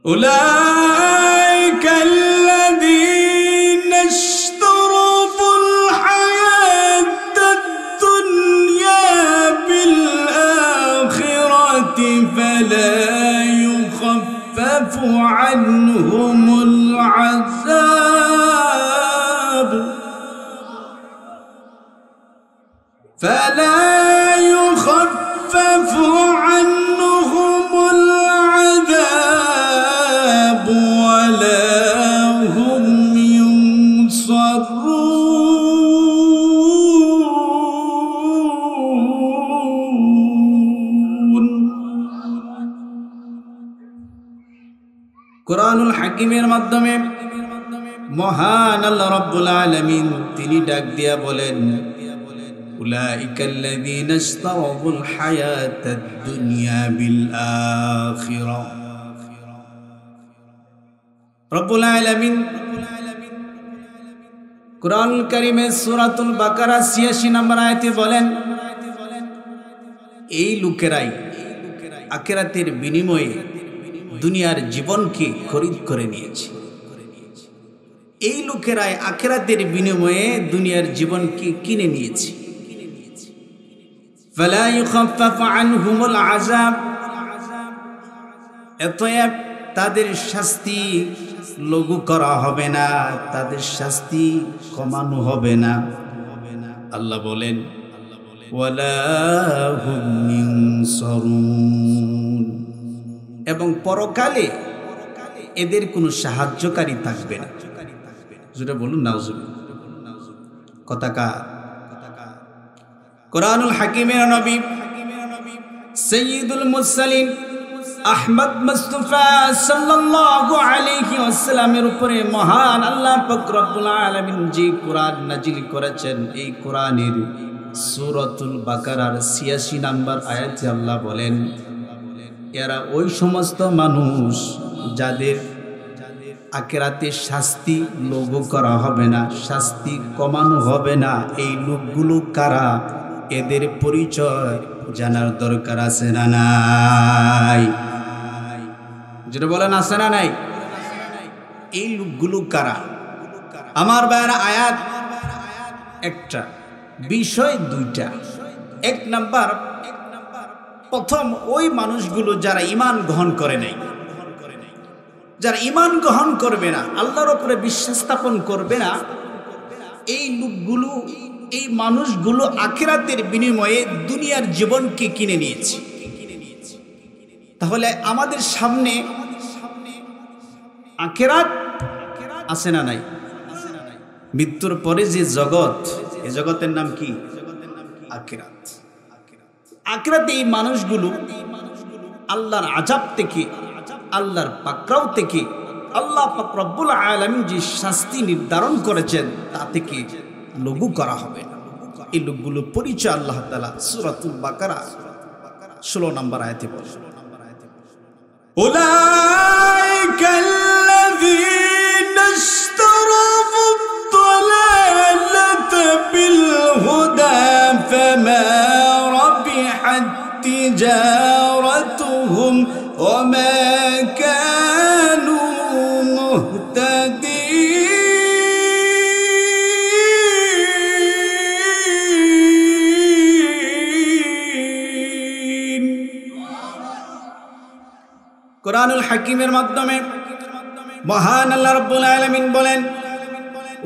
أولئك الذين اشتروا الحياة الدنيا بالآخرة فلا يخفف عنهم العذاب ولا هم ينصرون কুরআনুল হাকিমের মাধ্যমে মহান আল্লাহ রাব্বুল আলামিন তিনি ডাক দিয়া বলেন উলাইকাল্লাযীনা ইশতারাউল হায়াতাদ দুনিয়া বিল আখিরাহ। রব্বুল আলামিন কুরআনুল কারীমের সূরাতুল বাকারা ৮৬ নম্বর আয়াতে বলেন এই লোকেরাই আখিরাতের বিনিময়ে দুনিয়ার জীবনকে খরিদ করে নিয়েছে। এই লোকেরাই আখিরাতের বিনিময়ে দুনিয়ার জীবনকে কিনে নিয়েছে। ফালা ইউখাফফাফু আনহুমুল আযাব, অতএব তাদের শাস্তি লঘু করা হবে না, তাদের শাস্তি কমানো হবে না। আল্লাহ বলেন ওয়ালা হুম ইনসারুন, এবং পরকালে এদের কোনো সাহায্যকারী থাকবে না। যেটা বলুন নাউজুবিল্লাহ। কথাকা কুরআনুল হাকিমের নবী সাইয়্যিদুল মুরসালিন আহমদ মুস্তাফা সাল্লাল্লাহু আলাইহি ওয়াসাল্লামের উপরে মহান আল্লাহ পাক রব্বুল আলামিন যে কুরআন নাজিল করেছেন, এই কুরআনের সূরাতুল বাকারার ৮৬ নম্বর আয়াতে আল্লাহ বলেন এরা ওই সমস্ত মানুষ যাদের আখিরাতে শাস্তি লঘু করা হবে না, শাস্তি কমানো হবে না। এই লোকগুলো কারা, এদের পরিচয় জানার দরকার আছে না নাই? যেটা বলেন আছে না নাই? এই লোকগুলো কারা? আমার ভাইরা, আয়াত একটা, বিষয় দুইটা। এক নাম্বার, প্রথম ওই মানুষগুলো যারা ঈমান গ্রহণ করে নাই, যারা ঈমান গ্রহণ করবে না, আল্লাহর উপরে বিশ্বাস স্থাপন করবে না, এই লোকগুলো, এই মানুষগুলো আখিরাতের বিনিময়ে দুনিয়ার জীবনকে কিনে নিয়েছে। তাহলে আমাদের সামনে আখিরাত আছে না নাই? মৃত্যুর পরে যে জগৎ, এই জগতের নাম কি? আখিরাত। আখিরাতে এই মানুষগুলো আল্লাহর আযাব থেকে, আল্লাহর পাকড়াও থেকে, আল্লাহ পাক রব্বুল আলামিন যে শাস্তি নির্ধারণ করেছেন তা থেকে লঘু করা হবে না। এই লোকগুলো পরিচয় আল্লাহ তাআলা সূরাতুল বাকারা ১৬ নম্বর আয়াতে বলেন উলাইকাল্লাযীনা ইশতারাউদ দালালাতা বিল হুদা ফামা রাবিহাত তিজারাতুহুম ওয়া মা কানু মুহতাদিন। কুরআনুল হাকিমের মাধ্যমে মহান আল্লাহ রাব্বুল আলামিন বলেন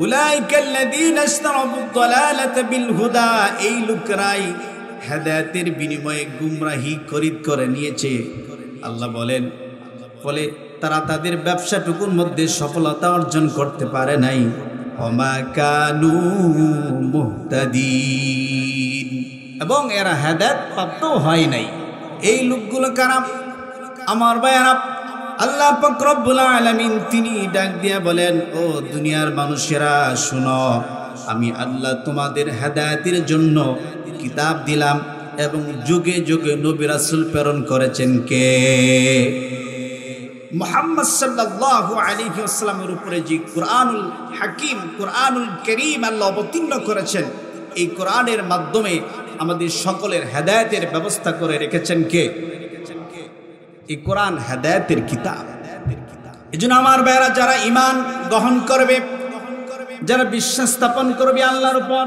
উলাইকাল্লাযীনা ইশতারাউদ দালালাতা বিল হুদা, এই লোকরাই হেদায়েতের বিনিময়ে গুমরাহি খরিদ করে নিয়েছে। আল্লাহ বলেন, ফলে তারা তাদের ব্যবসাটুকুর মধ্যে সফলতা অর্জন করতে পারে নাই। ওমা কানু মুহতাদিন, এবং এরা হেদায়েত প্রাপ্ত হয় নাই। এই লোকগুলো কারা? আমার ভাইয়েরা, আল্লাহ পাক রব্বুল আলামিন তিনি ডাক দিয়া বলেন ও দুনিয়ার মানুষেরা শুনো, আমি আল্লাহ তোমাদের হেদায়েতের জন্য কিতাব দিলাম এবং যুগে যুগে নবী রাসূল প্রেরণ করেছেন কে? মুহাম্মদ সাল্লাল্লাহু আলাইহি ওয়াসাল্লামের উপরে যে কুরআনুল হাকিম, কুরআনুল কারীম আল্লাহ অবতীর্ণ করেছেন, এই কোরআনের মাধ্যমে আমাদের সকলের হেদায়েতের ব্যবস্থা করে রেখেছেন কে? এই কোরআন হেদায়েতের কিতাব। এজন্য আমার ভাইরা, যারা ঈমান গ্রহণ করবে, যারা বিশ্বাস স্থাপন করবে আল্লাহর উপর,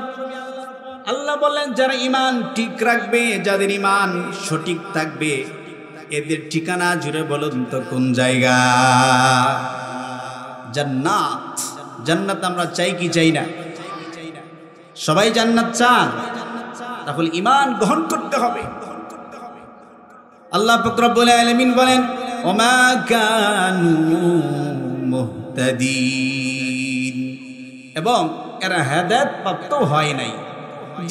আল্লাহ বলেন যারা ঈমান ঠিক রাখবে, যাদের ঈমান সঠিক থাকবে, এদের ঠিকানা জুড়ে বলুন তো কোন জায়গা? জান্নাত। জান্নাত আমরা চাই কি চাই না? সবাই জান্নাত চান। তাহলে ঈমান গ্রহণ করতে হবে। আল্লাহ পাক রব্বুল আলামিন বলেন ওমা কানু মুহতাদিন, এবং এরা হেদায়েত প্রাপ্ত হয় নাই।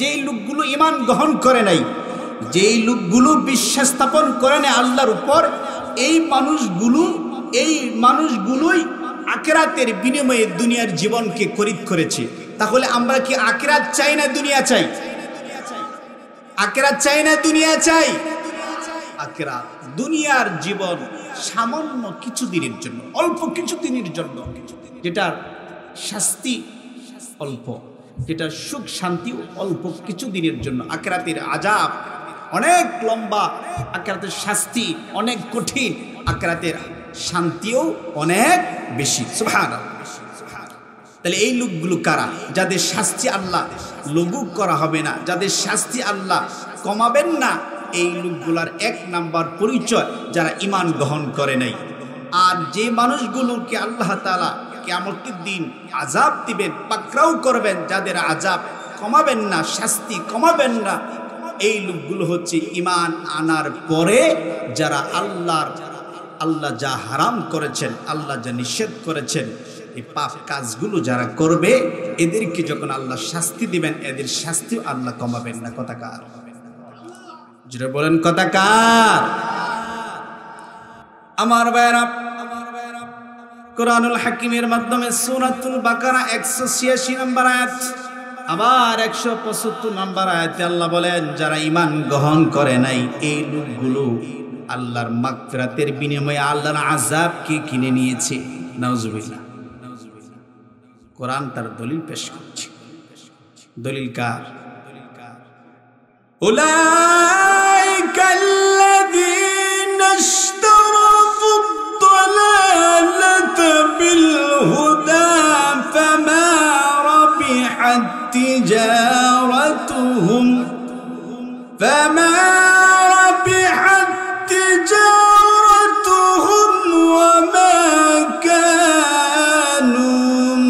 যেই লোকগুলো ঈমান গ্রহণ করে নাই, যেই লোকগুলো বিশ্বাস স্থাপন করে নাই আল্লাহর উপর, এই মানুষগুলোই আখিরাতের বিনিময়ে দুনিয়ার জীবনকে খরিদ করেছে। তাহলে আমরা কি আখিরাত চাই না দুনিয়া চাই? আখিরাত চাই না দুনিয়া চাই? আখিরাত। দুনিয়ার জীবন সামান্য কিছু দিনের জন্য, অল্প কিছু দিনের জন্য, যেটার শাস্তি অল্প, যেটার সুখ শান্তি অল্প কিছু দিনের জন্য। আখিরাতের আযাব অনেক লম্বা, আখিরাতের শাস্তি অনেক কঠিন, আখিরাতের শান্তিও অনেক বেশি। সুবহানাল্লাহ। তাহলে এই লোকগুলো কারা? যাদের শাস্তি আল্লাহ লঘু করা হবে না, যাদের শাস্তি আল্লাহ কমাবেন না, এই লোকগুলার এক নাম্বার পরিচয় যারা ঈমান গ্রহণ করে নাই। আর যে মানুষগুলোকে আল্লাহ তাআলা কিয়ামতের দিন আযাব দিবেন, পাকড়াও করবেন, যাদের আযাব কমাবেন না, শাস্তি কমাবেন না, এই লোকগুলো হচ্ছে ঈমান আনার পরে যারা আল্লাহ যা হারাম করেছেন, আল্লাহ যা নিষেধ করেছেন, এই পাপ কাজগুলো যারা করবে, এদেরকে যখন আল্লাহ শাস্তি দিবেন, এদের শাস্তিও আল্লাহ কমাবেন না। কথা কার? যেটা বলেন কথা কার? আমার ভাইরা, কোরআনুল হাকিমের মাধ্যমে সূরাতুল বাকারা 186 নম্বর আয়াত, আবার 175 নম্বর আয়াতে আল্লাহ বলেন যারা ঈমান গ্রহণ করে নাই, এই লোকগুলো আল্লাহর মাগফিরাতের বিনিময়ে আল্লাহর আযাবকে কিনে নিয়েছে। নাউজুবিল্লাহ। কোরআন তার দলিল পেশ করছে। দলিল কার? উলাইকাল্লাযীনা ইশতারাবুদ-দালালাতা বিল-হুদা ফামা রাবিহাত তিজারাতুহুম ওয়ামা কানু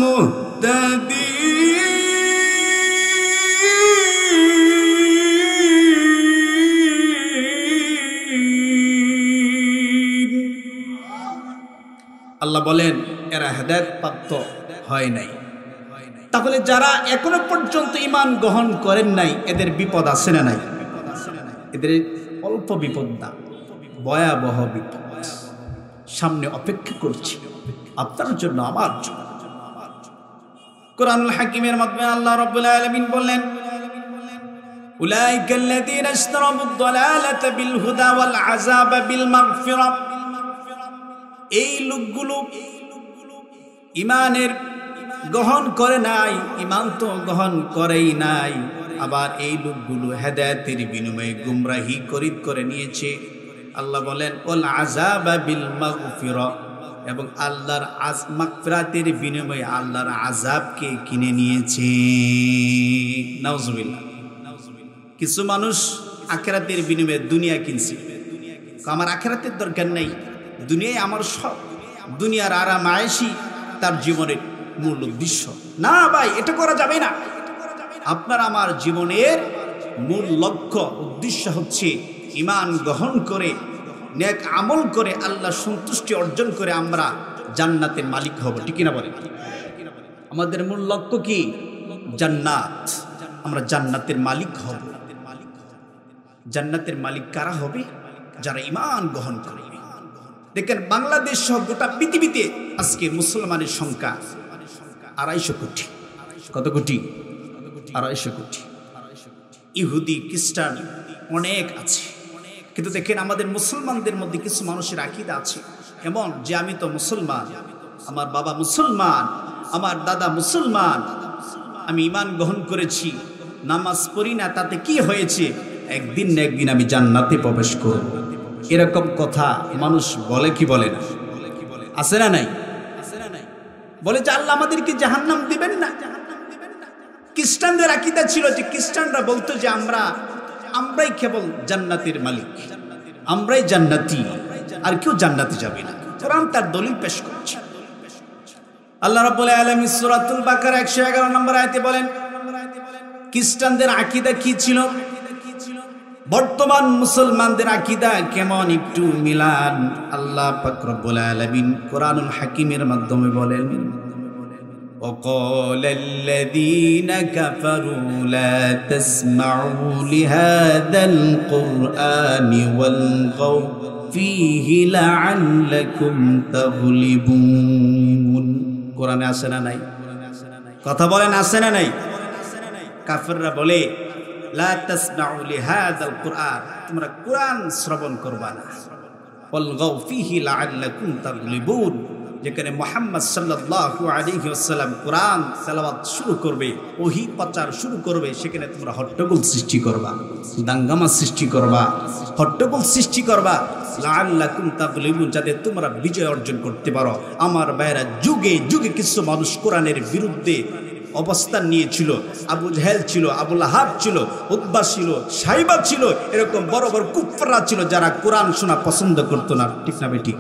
মুহতাদিন। আল্লাহ বলেন এরা হেদায়েত প্রাপ্ত হয় নাই। তাহলে যারা এখনো পর্যন্ত ঈমান গ্রহণ করেন নাই, এদের বিপদ আছে না নাই? এদের অল্প বিপদ না, ভয়াবহ বিপদ সামনে অপেক্ষা করছে আপনার জন্য, আমার জন্য। কোরআনুল হাকিমের মাধ্যমে আল্লাহ রাব্বুল আলামিন বললেন উলাইকাল্লাযীনা ইশতারাবুদ-দালালাতা বিল-হুদা ওয়াল-আযাবা বিল-মাগফিরা। এই লোকগুলো ঈমানের গ্রহণ করে নাই, ঈমান তো গ্রহণ করেই নাই, আবার এই লোকগুলো হেদায়েতের বিনিময়ে গুমরাহি করে নিয়েছে। আল্লাহ বলেন ওয়াল আযাবা বিল মাগফিরা, এবং আল্লাহর মাগফিরাতের বিনিময়ে আল্লাহর আযাবকে কিনে নিয়েছে। নাউজুবিল্লাহ। কিছু মানুষ আখিরাতের বিনিময়ে দুনিয়া কিনছে। আমার আখিরাতের দরকার নাই, দুনিয়ায় আমার সব, দুনিয়ার আরাম আয়েশি তার জীবনের মূল উদ্দেশ্য। না ভাই, এটা করা যাবে না। আপনার আমার জীবনের মূল লক্ষ্য উদ্দেশ্য হচ্ছে ঈমান গ্রহণ করে, নেক আমল করে, আল্লাহ সন্তুষ্টি অর্জন করে আমরা জান্নাতের মালিক হব। ঠিক কিনা বলেন? আমাদের মূল লক্ষ্য কি? জান্নাত। আমরা জান্নাতের মালিক হব। জান্নাতের মালিক কারা হবে? যারা ঈমান গ্রহণ করবে। দেখেন বাংলাদেশ সহ গোটা পৃথিবীতে আজকে মুসলমানের সংখ্যা 250 কোটি। কত কোটি? 250 কোটি। ইহুদি খ্রিস্টান অনেক আছে, কিন্তু দেখেন আমাদের মুসলমানদের মধ্যে কিছু মানুষের আকীদা আছে এমন যে আমি তো মুসলমান, আমার বাবা মুসলমান, আমার দাদা মুসলমান, আমি ঈমান গ্রহণ করেছি, নামাজ পড়ি না, তাতে কি হয়েছে? একদিন না একদিন আমি জান্নাতে প্রবেশ করব। এরকম কথা মানুষ বলে কি বলে না? আছে না নাই? বলে যে আল্লাহ আমাদেরকে জাহান্নাম দিবেন না। খ্রিস্টানদের আকীদা ছিল যে খ্রিস্টানরা বলতো যে আমরাই কেবল জান্নাতের মালিক, আমরাই জান্নাতি, আর কেউ জান্নাতে যাবে না। কোরআন তার দলিল পেশ করছে। আল্লাহ রাব্বুল আলামিন সূরাতুল বাকারা 111 নম্বর আয়াতে বলেন খ্রিস্টানদের আকীদা কি ছিল, বর্তমান মুসলমানদের আকীদা কেমন একটু মিলান। আল্লাহ পাক রব্বুল আলামিন কোরআনুল হাকিমের মাধ্যমে বলেন وقال الذين كفروا لا تسمعوا لهذا القرآن والغوا فيه لعلكم تغلبون। কোরআনে আছে না নাই? কথা বলেন আছে না নাই? কাফেররা বলে লা তাসমাউ লিহাযাল কুরআন, তোমরা কোরআন শ্রবণ করবা না, ওয়ালগাউ ফীহি লাআল্লাকুম তাগলিবুন, যেখানে মুহাম্মদ সাল্লাল্লাহু আলাইহি ওয়াসাল্লাম কোরআন তেলাওয়াত শুরু করবে, ওহী প্রচার শুরু করবে, সেখানে তোমরা হট্টগোল সৃষ্টি করবা, দাঙ্গামা সৃষ্টি করবা, হট্টগোল সৃষ্টি করবা, লাআল্লাকুম তাগলিবুন, যাতে তোমরা বিজয় অর্জন করতে পারো। আমার ভাইরা, যুগে যুগে কিছু মানুষ কোরআনের বিরুদ্ধে অবস্থান নিয়েছিল। আবু জাহেল ছিল, আবু লাহাব ছিল, উতবা ছিল, সাইবা ছিল, এরকম বড় বড় কুফাররা ছিল যারা কোরআন শোনা পছন্দ করতো না। ঠিক না বেঠিক?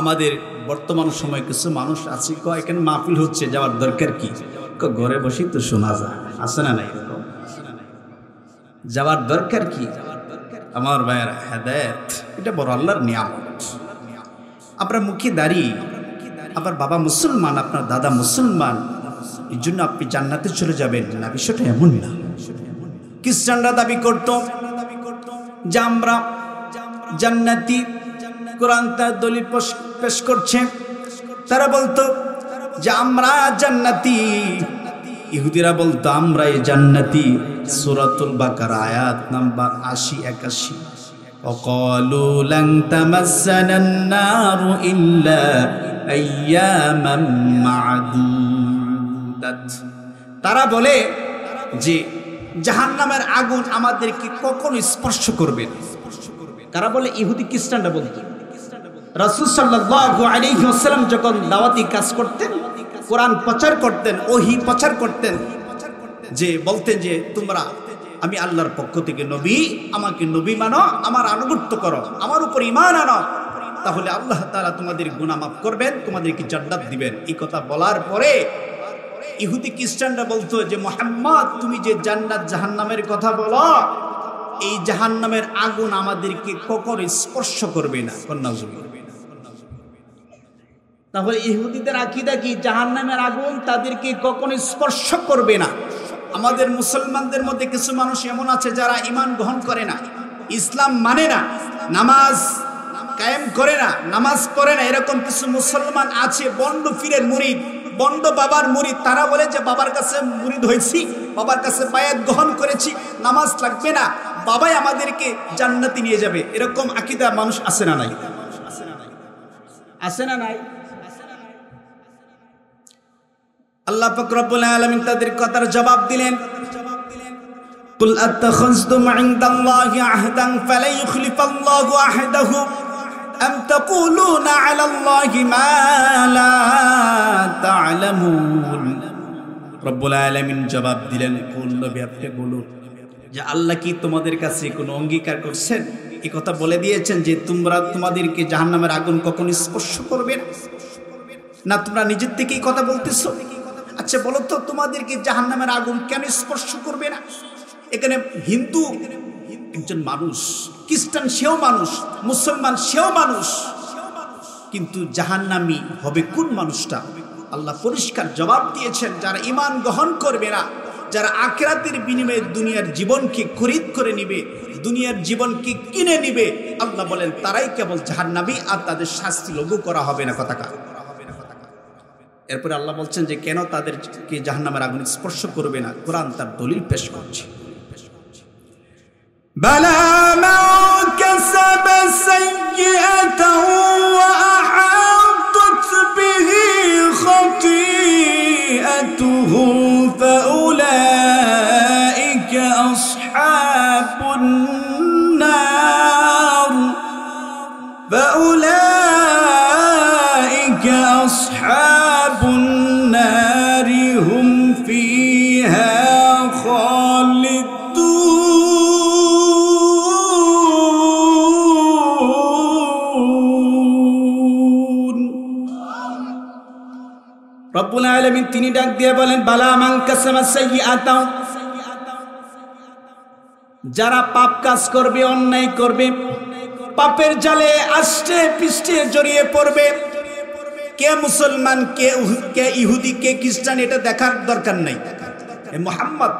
আমাদের বর্তমান সময় কিছু মানুষ আছে এখানে মাহফিল হচ্ছে, যাওয়ার দরকার কি? ঘরে বসেই তো শোনা যায়, আছে না নাই? যাওয়ার দরকার কি? আমার ভাইয়েরা, হেদায়েত এটা বড় আল্লাহর নিয়ামত। আপনার মুখে দাড়ি, আপনার বাবা মুসলমান, আপনার দাদা মুসলমান, এই জন্য আপনি জান্নাতে চলে যাবেন না, বিষয়টা এমন না। খ্রিস্টানরা দাবি করত যে আমরা জান্নাতি, কোরআন তার দলিল পেশ করছে। তারা বলতো যে আমরা জান্নাতি, ইহুদিরা বলতো আমরাই জান্নাতি। সূরাতুল বাকারা আয়াত নাম্বার 80-81। وقالوا لن تمسنا النار إلا أياما معدودات। তারা বলে যে জাহান্নামের আগুন আমাদেরকে কখনো স্পর্শ করবে না। কারা বলে? ইহুদি খ্রিস্টানরা বলতো। রাসূল সাল্লাল্লাহু আলাইহি ওয়াসাল্লাম যখন দাওয়াতি কাজ করতেন, কোরআন প্রচার করতেন, ওহী প্রচার করতেন, যে বলতেন যে তোমরা, আমি আল্লাহর পক্ষ থেকে নবী, আমাকে নবী মানো, আমার আনুগত্য করো, আমার উপর ঈমান আনো, তাহলে আল্লাহ তাআলা তোমাদের গুনাহ মাফ করবেন, তোমাদেরকে জান্নাত দিবেন। এই কথা বলার পরে ইহুদি খ্রিস্টানরা বলতো যে মুহাম্মদ, তুমি যে জান্নাত জাহান্নামের কথা বলো, এই জাহান্নামের আগুন আমাদেরকে কখনো স্পর্শ করবে না। তাহলে ইহুদিদের আকীদা কি? জাহান্নামের আগুন তাদেরকে কখনো স্পর্শ করবে না। আমাদের মুসলমানদের মধ্যে কিছু মানুষ এমন আছে যারা ঈমান গ্রহণ করে না, ইসলাম মানে না, নামাজ কায়েম করে না, নামাজ পড়ে না, এরকম কিছু মুসলমান আছে, বন্ড পীরের মুরিদ, বন্ড বাবার মুরিদ। তারা বলে যে বাবার কাছে মুরিদ হয়েছি, বাবার কাছে বায়াত গ্রহণ করেছি, নামাজ লাগবে না, বাবাই আমাদেরকে জান্নাতে নিয়ে যাবে। এরকম আকীদা মানুষ আছে না নাই? আছে না নাই? আল্লাহ পাক রব্বুল আলামিন তাদের কথার জবাব দিলেন, কুল আত্তাখাযতুম ইনদাল্লাহি আহদান ফালা ইউখলিফাল্লাহু আহদাহু আম তাকুলুনা আলাল্লাহি মা লা তা'লামুন। রব্বুল আলামিন জবাব দিলেন, কোন নবী আপনি বলুন যে আল্লাহ কি তোমাদের কাছে কোনো অঙ্গীকার করছেন, এই কথা বলে দিয়েছেন যে তোমাদেরকে জাহান্নামের আগুন কখনো স্পর্শ করবে না? তোমরা নিজের থেকেই কথা বলতেছো। আচ্ছা বলো তো, তোমাদেরকে জাহান্নামের আগুন কেন স্পর্শ করবে না? এখানে হিন্দু একজন মানুষ, খ্রিস্টান সেও মানুষ, মুসলমান সেও মানুষ, কিন্তু জাহান্নামী হবে কোন মানুষটা? আল্লাহ পরিষ্কার জবাব দিয়েছেন, যারা ঈমান গ্রহণ করবে না, যারা আখিরাতের বিনিময়ে দুনিয়ার জীবনকে খরিদ করে নিবে, দুনিয়ার জীবনকে কিনে নিবে, আল্লাহ বলেন তারাই কেবল জাহান্নামী, আর তাদের শাস্তি লঘু করা হবে না। কথা কার? এরপরে আল্লাহ বলছেন যে কেন তাদেরকে জাহান্নামের আগুন স্পর্শ করবে না। কোরআন তার দলিল পেশ করছে, বালা মান কাসাবা সাইয়্যাতান ওয়া আহাতাত বিহি খাতিআতুহু ফাউলাইকা আসহাবুন নার ফাউলাইকা আসহাবুন নারি হুম ফিহা খালিদুন। রব্বুল আলামিন তিনি ডাক দিয়ে বলেন, বালা মান কাসাবা সাইয়্যাতা, যারা পাপ কাজ করবে, অন্যায় করবে, পাপের জালে আষ্টে পৃষ্ঠে জড়িয়ে পড়বে, কে মুসলমান, কে ইহুদি, কে খ্রিস্টান, এটা দেখার দরকার নাই। মুহাম্মদ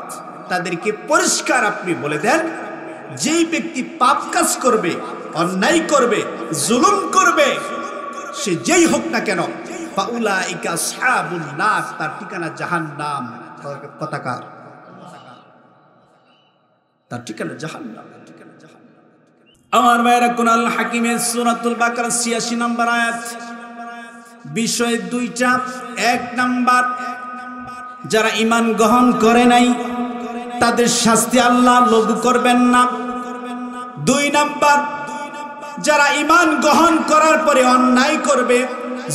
তাদেরকে পরিষ্কার আপনি বলে দেন, যেই ব্যক্তি পাপ কাজ করবে, অন্যায় করবে, জুলুম করবে, সে যেই হোক না কেন, ফাউলাইকা আসহাবুন নার, তার ঠিকানা জাহান্নাম। কথাকার তার ঠিকানা জাহান্নাম। আমার ভাইরা, কুরআন হাকিমের সূরাতুল বাকারা ৮৬ নম্বর আয়াত, বিষয় দুইটা। এক নাম্বার, যারা ঈমান গ্রহণ করে নাই তাদের শাস্তি আল্লাহ লঘু করবেন না। দুই নাম্বার, যারা ঈমান গ্রহণ করার পরে অন্যায় করবে,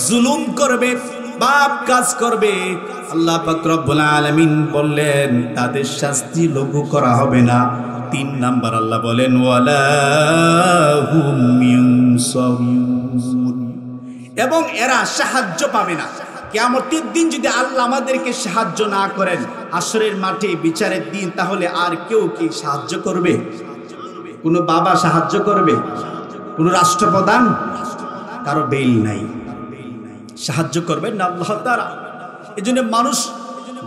জুলুম করবে, পাপ কাজ করবে, আল্লাহ পাক রব্বুল আলামিন বললেন তাদের শাস্তি লঘু করা হবে না। তিন নাম্বার, আল্লাহ বলেন ওয়ালা হুম ইউনসারুন, এবং এরা সাহায্য পাবে না। কিয়ামতের দিন যদি আল্লাহ আমাদেরকে সাহায্য না করেন, হাশরের মাঠে বিচারের দিন, তাহলে আর কেউ কি সাহায্য করবে? কোনো বাবা সাহায্য করবে? কোনো রাষ্ট্রপ্রধান? কারো বেল নাই, সাহায্য করবেন না আল্লাহ তাআলা। এজন্য মানুষ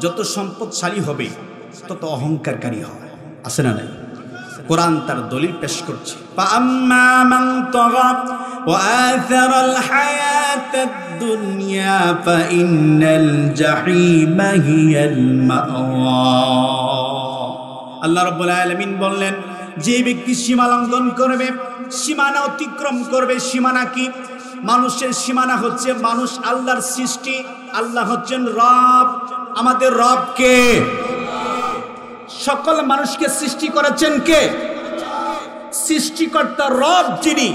যত সম্পদশালী হবে তত অহংকারী হবে, আছে না নাই? কোরআন তার দলিল পেশ করছে, ফাআম্মা মান তাগা ওয়া আথারাল হায়াতাদ দুনিয়া ফাইন্নাল জাহিমা হিয়াল মাওয়া। আল্লাহ রাব্বুল আলামিন বললেন, যে ব্যক্তি সীমা লঙ্ঘন করবে, সীমানা অতিক্রম করবে। সীমানা কি? মানুষের সীমানা হচ্ছে মানুষ আল্লাহর সৃষ্টি, আল্লাহ হচ্ছেন রব। আমাদের রব কে? সকল মানুষকে সৃষ্টি করেছেন কে? সৃষ্টিকর্তা রব যিনি,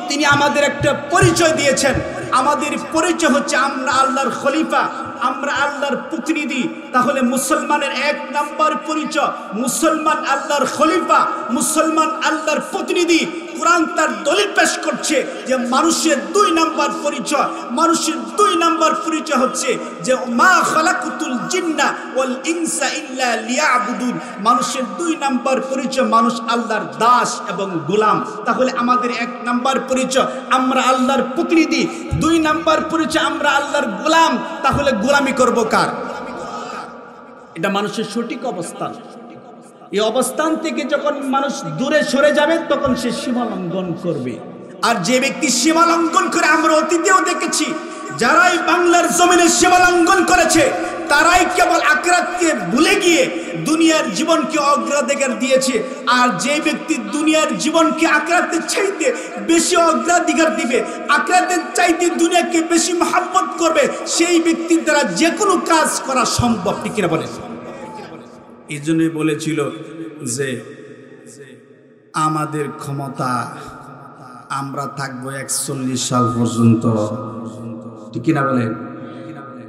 তিনি আমাদের একটা পরিচয় দিয়েছেন। আমাদের পরিচয় হচ্ছে আমরা আল্লাহর খলিফা, আমরা আল্লাহর প্রতিনিধি। তাহলে মুসলমানের এক নাম্বার পরিচয়, মুসলমান আল্লাহর খলিফা, মুসলমান আল্লাহর প্রতিনিধি। কোরআন তার দলিল পেশ করছে যে মানুষের দুই নাম্বার পরিচয়, মানুষের দুই নাম্বার পরিচয় হচ্ছে যে মা খালাকুতুল জিন্না ওয়াল ইনসা ইল্লা লিয়াবুদুন। মানুষের দুই নাম্বার পরিচয়, মানুষ আল্লাহর দাস এবং গোলাম। তাহলে আমাদের এক নাম্বার পরিচয় আমরা আল্লাহর প্রতিনিধি, দুই নাম্বার পরিচয় আমরা আল্লাহর গোলাম। তাহলে গোলামি করব কার? এটা মানুষের সঠিক অবস্থান। এই অবস্থান থেকে যখন মানুষ দূরে সরে যাবে তখন সে সীমা লঙ্ঘন করবে। আর যে ব্যক্তি সীমা লঙ্ঘন করে, আমরা অতীতেও দেখেছি যারাই বাংলার জমিনে সীমা লঙ্ঘন করেছে তারাই কেবল আখিরাতকে ভুলে গিয়ে দুনিয়ার জীবনকে অগ্রাধিকার দিয়েছে। আর যে ব্যক্তি দুনিয়ার জীবনকে আখিরাতের চাইতে বেশি অগ্রাধিকার দিবে, আখিরাতের চাইতে দুনিয়াকে বেশি মহব্বত করবে, সেই ব্যক্তির দ্বারা যে কোনো কাজ করা সম্ভব। ঠিক কিনা বলেন? এই জন্যই বলেছিল যে আমাদের ক্ষমতা, আমরা থাকবো 41 সাল পর্যন্ত। ঠিক কিনা বলেন?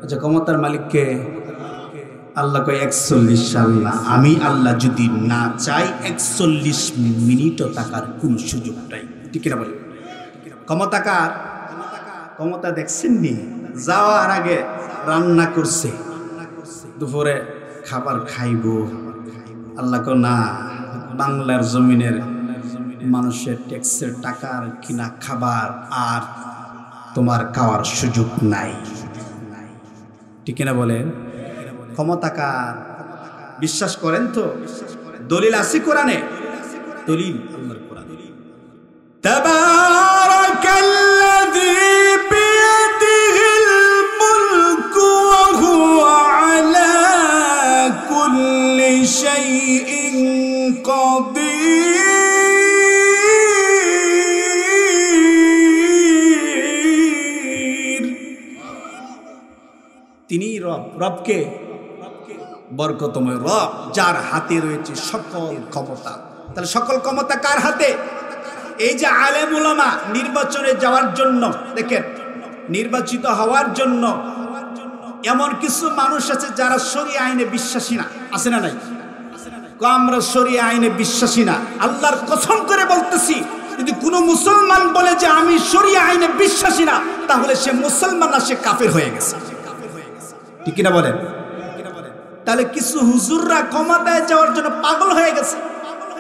আচ্ছা, ক্ষমতার মালিককে? আল্লাহ কয় 41 সাল না, আমি আল্লাহ যদি না চাই 41 মিনিটও থাকার কোন সুযোগ নাই। ঠিক কিনা বলেন? ক্ষমতা কার? ক্ষমতা দেখছেন নি? যাওয়ার আগে রান্না করছে, দুপুরে খাবার খাইব। আল্লাহ কো না, বাংলার জমিনের মানুষের ট্যাক্সের টাকার কিনা খাবার আর তোমার খাওয়ার সুযোগ নাই। ঠিক কিনা বলেন? ক্ষমতা কার? বিশ্বাস করেন তো? দলিল আছে কোরআনে? দলিল আল্লাহর কোরআন। তাবারাকাল্লাযী বিয়াদিহিল মুলকু ওয়া হুয়া আলা কুল্লি শাইইন কাদির। তিনি রব। রবকে? বরকতময় রব, যার হাতে রয়েছে সকল ক্ষমতা। তাহলে সকল ক্ষমতা কার হাতে? এই যে আলেম উলামা নির্বাচনে যাওয়ার জন্য, দেখেন নির্বাচিত হওয়ার জন্য এমন কিছু মানুষ আছে যারা শরীয়ত আইনে বিশ্বাসী না, আছে না নাই? আমরা শরীয়ত আইনে বিশ্বাসী না। আল্লাহর কসম করে বলতেছি, যদি কোনো মুসলমান বলে যে আমি শরীয়ত আইনে বিশ্বাসী না, তাহলে সে মুসলমান না, সে কাফের হয়ে গেছে। ঠিক কিনা বলেন? তাহলে কিছু হুজুররা ক্ষমতায় যাওয়ার জন্য পাগল হয়ে গেছে।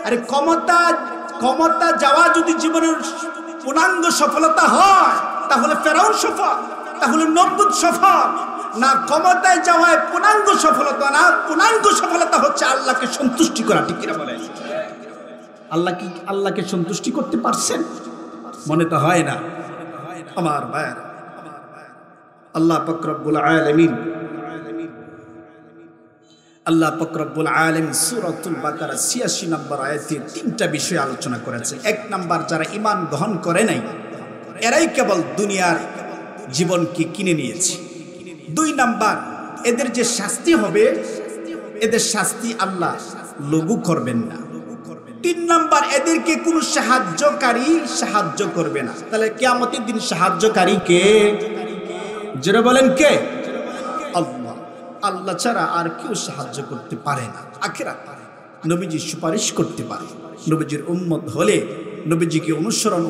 আরে ক্ষমতা যাওয়া যদি জীবনের পূর্ণাঙ্গ সফলতা হয়, তাহলে ফেরাউন সফল, তাহলে নমরুদ সফল না। ক্ষমতায় যাওয়ায় পূর্ণাঙ্গ সফলতা না, পূর্ণাঙ্গ সফলতা হচ্ছে আল্লাহকে সন্তুষ্টি করা। ঠিক কিনা বলেন? আল্লাহকে সন্তুষ্টি করতে পারছেন? মনে তো হয় না। আমার ভাই, আল্লাহ পাক রব্বুল আলামিন সূরাতুল বাকারা ৮৬ নম্বর আয়াতে তিনটা বিষয় আলোচনা করেছেন। এক নাম্বার, যারা ঈমান গ্রহণ করে নাই এরাই কেবল দুনিয়ার জীবনকে কিনে নিয়েছে। দুই নাম্বার, এদের যে শাস্তি হবে, এদের শাস্তি আল্লাহ লঘু করবেন না। তিন নাম্বার, এদেরকে কোনো সাহায্যকারী সাহায্য করবে না। তাহলে কিয়ামতের দিন সাহায্যকারী কে? যারা বলেন কে? আল্লাহ। আল্লাহ ছাড়া আর কেউ সাহায্য করতে পারে না। আখিরাত নবীজি সুপারিশ করতে পারে। নবীজির উম্মত হলে, নবীজিকে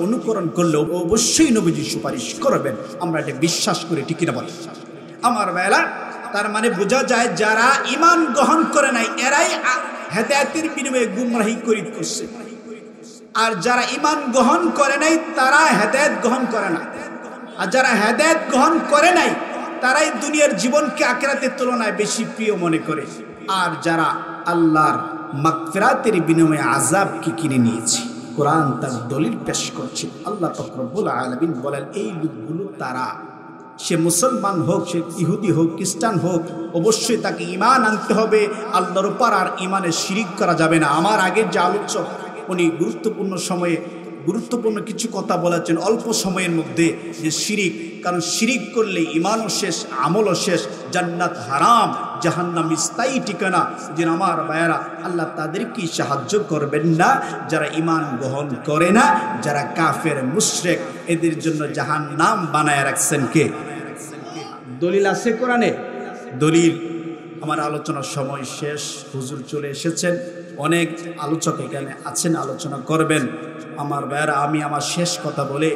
অনুকরণ করলে অবশ্যই নবীজি সুপারিশ করবেন। আমরা এটা বিশ্বাস করি। ঠিক কিনা বলেন? আমার বেলা, তার মানে বোঝা যায় যারা ঈমান গ্রহণ করে নাই এরাই হেদায়েতের বিনিময়ে গুমরাহি করছে, আর যারা ঈমান গ্রহণ করে নাই তারা হেদায়েত গ্রহণ করে না। আর যারা হেদায়েত গ্রহণ করে নাই তারাই দুনিয়ার জীবনকে আখিরাতের তুলনায় বেশি প্রিয় মনে করে। আর যারা আল্লাহর মাগফিরাতের বিনিময়ে আযাবকে কিনে নিয়েছে, কোরআন তার দলিল পেশ করছে। আল্লাহ পাক রব্বুল আলামিন বলেন, এই লোকগুলো তারা, সে মুসলমান হোক, সে ইহুদি হোক, খ্রিস্টান হোক, অবশ্যই তাকে ঈমান আনতে হবে আল্লাহর উপর, আর ঈমানে শিরিক করা যাবে না। আমার আগের যে আলোচক, উনি গুরুত্বপূর্ণ কিছু কথা বলেছেন অল্প সময়ের মধ্যে, যে শিরিক, কারণ শিরিক করলে ঈমানও শেষ, আমলও শেষ, জান্নাত হারাম, জাহান্নাম স্থায়ী ঠিকানা। যে আমার ভাইয়েরা, আল্লাহ তাদেরকে সাহায্য করবেন না যারা ঈমান গ্রহণ করে না, যারা কাফের মুশরিক, এদের জন্য জাহান্নাম বানায় রাখছেন কে? দলিল আছে কোরআনে? দলিল। আমার আলোচনার সময় শেষ, হুজুর চলে এসেছেন, অনেক আলোচক এখানে আছেন, আলোচনা করবেন। আমার ভাইয়েরা, আমি আমার শেষ কথা বলে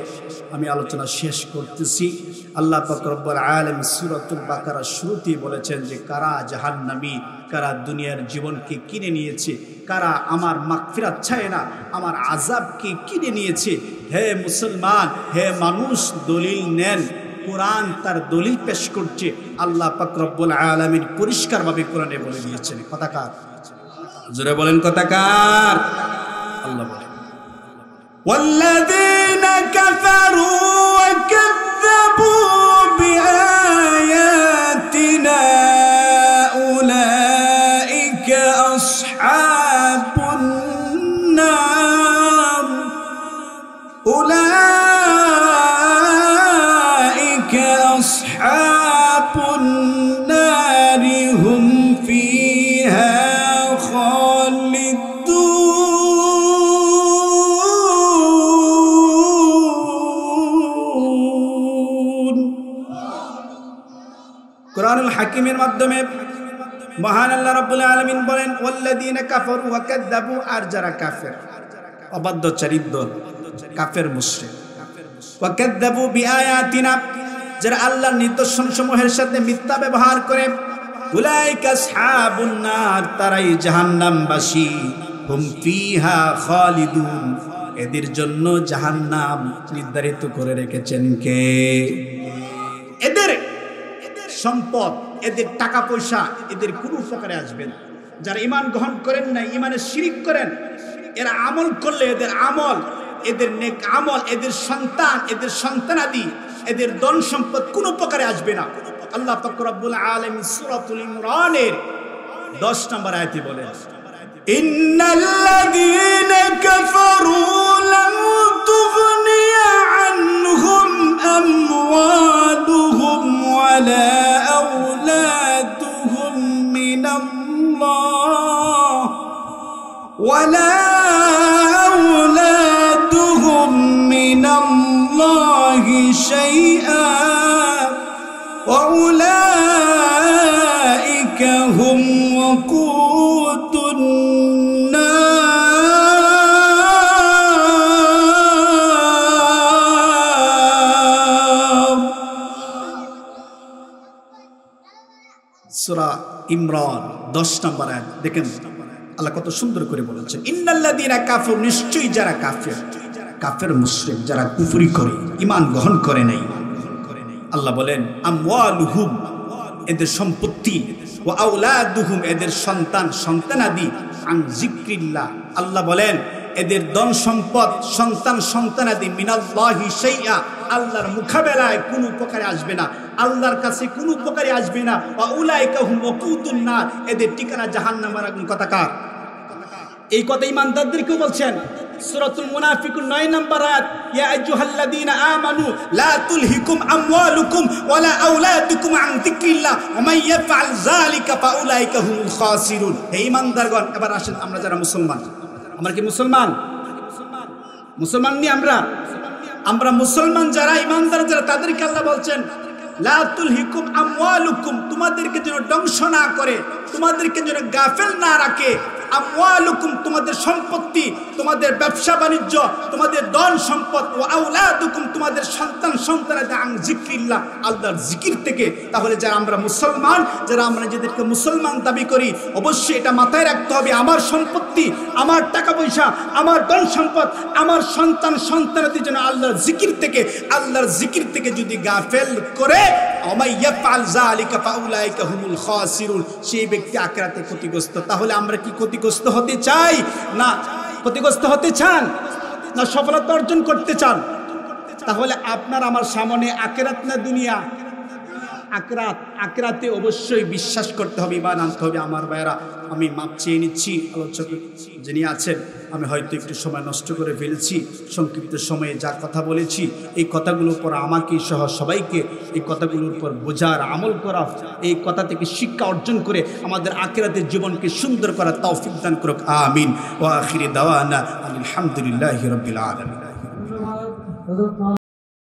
আমি আলোচনা শেষ করতেছি। আল্লাহ পাক রব্বুল আলামিন সূরাতুল বাকারা শুরুতেই বলেছেন যে কারা জাহান্নামী, কারা দুনিয়ার জীবনকে কিনে নিয়েছে, কারা আমার মাগফিরাত চায় না, আমার আযাবকে কিনে নিয়েছে। হে মুসলমান, হে মানুষ, দলিল নেন। কোরআন তার দলিল পেশ করছে। আল্লাহ পাক রব্বুল আলামিন পরিষ্কারভাবে কোরআনে বলে দিয়েছেন। কথাকার জোরে বলেন, কথাকার? আল্লাহ বলেন, والذين كفروا وكذبوا بآياتنا أولئك أصحاب النار أولئك أصحاب النار هم فيها কোরআনুল হাকিমের মাধ্যমে মহান আল্লাহ রাব্বুল আলামিন বলেন, ওয়াল্লাযীনা কাফারু ওয়া কাযযাবু, আর যারা কাফের, অবাধ্যচারীর দল, কাফের মুশরিক, ওয়া কাযযাবু বিআয়াতিনা, যারা আল্লাহর নিদর্শনসমূহের সাথে মিথ্যা ব্যবহার করে, উলাইকা আসহাবুন নার, তারাই জাহান্নামবাসী, হুম ফিহা খালিদুন, এদের জন্য জাহান্নাম নির্ধারিত করে রেখেছেন কে? এদের সম্পদ, এদের টাকা পয়সা, এদের কোনো উপকারে আসবে না। যারা ঈমান গ্রহণ করেন না, ঈমানে শিরিক করেন, এরা আমল করলে এদের আমল, এদের নেক আমল, এদের সন্তান, এদের সন্তানাদি, এদের ধন সম্পদ কোনো উপকারে আসবে না। আল্লাহ পাক রব্বুল আলামিন সূরাতুল ইমরানের 10 নম্বর আয়াতে বলেন, ইন্নাল্লাযীনা কাফারু লাম তুগনিয়া আনহুম আমওয়ালুহুম ওয়ালা আওলাদুহুম মিনাল্লাহ ওয়ালা আওলাদুহুম মিনাল্লাহি শাইআ সূরা ইমরান 10 নম্বর আয়াত দেখেন আল্লাহ কত সুন্দর করে বলেছেন, ইন্নাল্লাযীনা কাফারু, নিশ্চয়ই যারা কাফের, কাফের মুশরিক যারা কুফরি করে, ঈমান গ্রহণ করে নাই, আল্লাহ বলেন আমওয়ালুহুম, এদের সম্পত্তি, ওয়া আওলাদুহুম, এদের সন্তান সন্তানাদি, আন যিকরিল্লাহ, আল্লাহ বলেন এদের ধন সম্পদ সন্তান সন্তানাদি, মিনাল্লাহি শাইআ, আল্লাহর মোকাবেলায় কোনো উপকারে আসবে না, আল্লাহর কাছে কোনো উপকারে আসবে না, ওয়া উলাইকা হুম ওয়াকুদুন নার, এদের ঠিকানা জাহান্নামের আগুন। কথাকার এই কথা ঈমানদারদেরকে বলছেন। সূরাতুল মুনাফিকুন 9 নম্বর আয়াত, ইয়া আইয়ুহাল্লাযীনা আমানু লা তুলহিকুম আমওয়ালুকুম ওয়ালা আওলাদুকুম আন যিকরিল্লাহ ওয়া মান ইয়াফআল যালিকা ফাউলাইকা হুমুল খাসিরুন। হে ঈমানদারগণ, এবার আসেন আমরা যারা মুসলমান, আমরা কি মুসলমান? মুসলমান নি আমরা মুসলমান যারা, ঈমানদার যারা, তাদেরকে আল্লাহ বলছেন লা তুলহিকুম আমওয়ালুকুম, তোমাদেরকে যেন ধ্বংস না করে, তোমাদেরকে যেন গাফেল না রাখে, আমওয়ালুকুম, তোমাদের সম্পত্তি, তোমাদের ব্যবসা বাণিজ্য, তোমাদের ধন সম্পদ, ওয়া আওলাদুকুম, তোমাদের সন্তান সন্তানাদি, আন যিকরিল্লাহ, আল্লাহর জিকির থেকে। তাহলে যারা আমরা মুসলমান, যারা আমরা নিজেদেরকে মুসলমান দাবি করি, অবশ্যই এটা মাথায় রাখতে হবে, আমার সম্পত্তি, আমার টাকা পয়সা, আমার ধন সম্পদ, আমার সন্তান সন্তানাদি যেন আল্লাহর জিকির থেকে, আল্লাহর জিকির থেকে যদি গাফেল করে, ওয়া মান ইয়াফআল যালিকা ফাউলাইকা হুমুল খাসিরুন, সেই ব্যক্তি আখিরাতে ক্ষতিগ্রস্ত। তাহলে আমরা কি ক্ষতিগ্রস্ত হতে চাই? না। ক্ষতিগ্রস্ত হতে চান না সফলতা অর্জন করতে চান? তাহলে আপনার আমার সামনে আখিরাত না দুনিয়া? আখিরাত। আখিরাতে অবশ্যই বিশ্বাস করতে হবে, ঈমান আনতে হবে। আমার ভাইরা, আমি মাপ চেয়ে নিচ্ছি আলোচক যিনি আছেন, আমি হয়তো একটু সময় নষ্ট করে ফেলছি, সংক্ষিপ্ত সময়ে যা কথা বলেছি, এই কথাগুলোর পর আমাকে সহ সবাইকে এই কথাগুলোর পর বোঝার, আমল করা, এই কথা থেকে শিক্ষা অর্জন করে আমাদের আখিরাতের জীবনকে সুন্দর করার তৌফিক দান করুক, আমিন। ওয়া আখিরি দাওয়ানা আলহামদুলিল্লাহি রাব্বিল আলামিন।